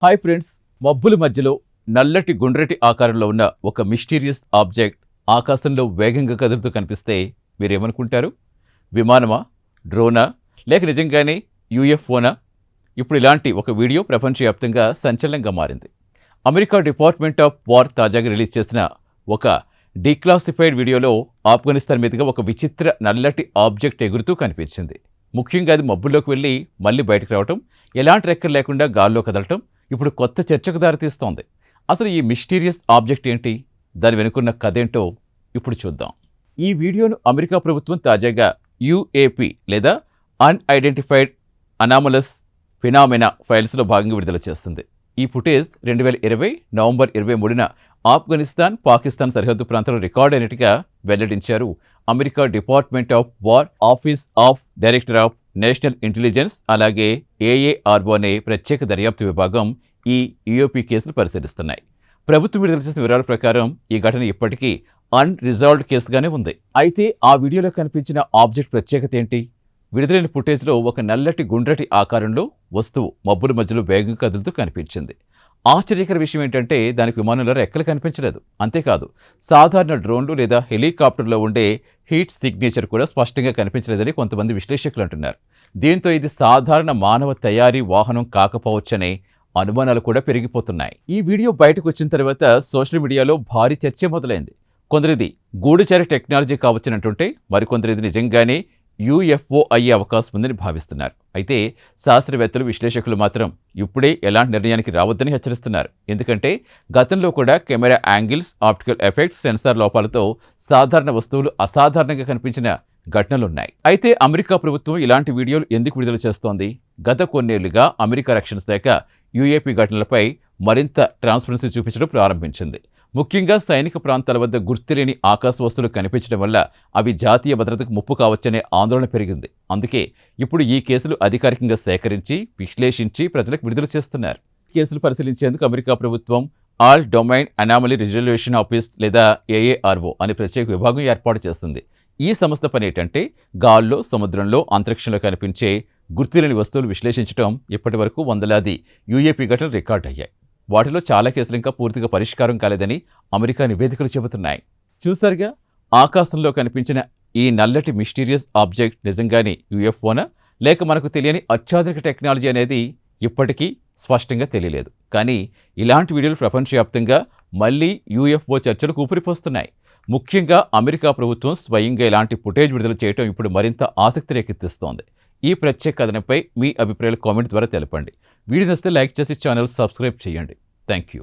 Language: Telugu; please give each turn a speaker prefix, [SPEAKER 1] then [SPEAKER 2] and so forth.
[SPEAKER 1] హాయ్ ఫ్రెండ్స్, మబ్బుల మధ్యలో నల్లటి గుండ్రటి ఆకారంలో ఉన్న ఒక మిస్టీరియస్ ఆబ్జెక్ట్ ఆకాశంలో వేగంగా కదులుతూ కనిపిస్తే మీరేమనుకుంటారు? విమానమా, డ్రోనా, లేక నిజంగానే యూఎఫ్ఓనా? ఇప్పుడు ఇలాంటి ఒక వీడియో ప్రపంచవ్యాప్తంగా సంచలనంగా మారింది. అమెరికా డిపార్ట్మెంట్ ఆఫ్ వార్ తాజాగా రిలీజ్ చేసిన ఒక డీక్లాసిఫైడ్ వీడియోలో ఆఫ్ఘనిస్తాన్ మీదుగా ఒక విచిత్ర నల్లటి ఆబ్జెక్ట్ ఎగురుతూ కనిపించింది. ముఖ్యంగా అది మబ్బుల్లోకి వెళ్ళి మళ్ళీ బయటకు రావటం, ఎలాంటి రెక్కలు లేకుండా గాల్లో కదలటం ఇప్పుడు కొత్త చర్చకు దారితీస్తోంది. అసలు ఈ మిస్టీరియస్ ఆబ్జెక్ట్ ఏంటి, దాని వెనుకున్న కథేంటో ఇప్పుడు చూద్దాం. ఈ వీడియోను అమెరికా ప్రభుత్వం తాజాగా యుఏపి లేదా అన్ఐడెంటిఫైడ్ అనామలస్ ఫినామినా ఫైల్స్లో భాగంగా విడుదల చేస్తుంది. ఈ ఫుటేజ్ 2020 నవంబర్ 23న ఆఫ్ఘనిస్తాన్, పాకిస్తాన్ సరిహద్దు ప్రాంతంలో రికార్డ్ అయినట్టుగా వెల్లడించారు America department of war office of director of national intelligence, అలాగే ఏఏఆర్ఓ అనే ప్రత్యేక దర్యాప్తు విభాగం ఈ యుఏపి కేసును పరిశీలిస్తున్నాయి. ప్రభుత్వం విడుదల చేసిన వివరాల ప్రకారం ఈ ఘటన ఇప్పటికీ అన్రిజాల్వ్డ్ కేసుగానే ఉంది. అయితే ఆ వీడియోలో కనిపించిన ఆబ్జెక్ట్ ప్రత్యేకత ఏంటి? విడుదలైన ఫుటేజ్లో ఒక నల్లటి గుండ్రటి ఆకారంలో వస్తువు మబ్బుల మధ్యలో వేగంగా కదులుతూ కనిపించింది. ఆశ్చర్యకర విషయం ఏంటంటే దానికి విమానంలో రెక్కలు కనిపించలేదు. అంతేకాదు, సాధారణ డ్రోన్లు లేదా హెలికాప్టర్లో ఉండే హీట్ సిగ్నేచర్ కూడా స్పష్టంగా కనిపించలేదని కొంతమంది విశ్లేషకులు అంటున్నారు. దీంతో ఇది సాధారణ మానవ తయారీ వాహనం కాకపోవచ్చనే అనుమానాలు కూడా పెరిగిపోతున్నాయి. ఈ వీడియో బయటకు వచ్చిన తర్వాత సోషల్ మీడియాలో భారీ చర్చ మొదలైంది. కొందరిది గూఢచారి టెక్నాలజీ కావచ్చునంటుంటే, మరికొందరిది నిజంగానే యూఎఫ్ఓ అయ్యే అవకాశం ఉందని భావిస్తున్నారు. అయితే శాస్త్రవేత్తలు, విశ్లేషకులు మాత్రం ఇప్పుడే ఎలాంటి నిర్ణయానికి రావద్దని హెచ్చరిస్తున్నారు. ఎందుకంటే గతంలో కూడా camera angles, optical effects, sensor లోపాలతో సాధారణ వస్తువులు అసాధారణంగా కనిపించిన ఘటనలున్నాయి. అయితే అమెరికా ప్రభుత్వం ఇలాంటి వీడియోలు ఎందుకు విడుదల చేస్తోంది? గత కొన్నేళ్లుగా అమెరికా రక్షణ శాఖ యుఏపి ఘటనలపై మరింత ట్రాన్స్పరెన్సీ చూపించడం ప్రారంభించింది. ముఖ్యంగా సైనిక ప్రాంతాల వద్ద గుర్తులేని ఆకాశ వస్తువులు కనిపించడం వల్ల అవి జాతీయ భద్రతకు ముప్పు కావచ్చనే ఆందోళన పెరిగింది. అందుకే ఇప్పుడు ఈ కేసులు అధికారికంగా సేకరించి, విశ్లేషించి ప్రజలకు విడుదల చేస్తున్నారు. కేసులు పరిశీలించేందుకు అమెరికా ప్రభుత్వం all domain anomaly resolution office లేదా ఏఏఆర్ఓ అనే ప్రత్యేక విభాగం ఏర్పాటు చేస్తుంది. ఈ సంస్థ పని ఏంటంటే గాల్లో, సముద్రంలో, అంతరిక్షంలో కనిపించే గుర్తులేని వస్తువులు విశ్లేషించడం. ఇప్పటి వరకు వందలాది యుఏపి ఘటనలు రికార్డ్ అయ్యాయి. వాటిలో చాలా కేసులు ఇంకా పూర్తిగా పరిష్కారం కాలేదని అమెరికా నివేదికలు చెబుతున్నాయి. చూసారుగా, ఆకాశంలో కనిపించిన ఈ నల్లటి మిస్టీరియస్ ఆబ్జెక్ట్ నిజంగానే యుఎఫ్ఓనా, లేక మనకు తెలియని అత్యాధునిక టెక్నాలజీ అనేది ఇప్పటికీ స్పష్టంగా తెలియలేదు. కానీ ఇలాంటి వీడియోలు ప్రపంచవ్యాప్తంగా మళ్ళీ యుఎఫ్ఓ చర్చలకు ఊపిరిపోస్తున్నాయి. ముఖ్యంగా అమెరికా ప్రభుత్వం స్వయంగా ఇలాంటి ఫుటేజ్ విడుదల చేయడం ఇప్పుడు మరింత ఆసక్తి రేకెత్తిస్తోంది. ఈ ప్రత్యేక కథనంపై మీ అభిప్రాయాలు కామెంట్ ద్వారా తెలపండి. వీడియో నచ్చితే లైక్ చేసి ఛానల్ సబ్స్క్రైబ్ చేయండి. Thank you.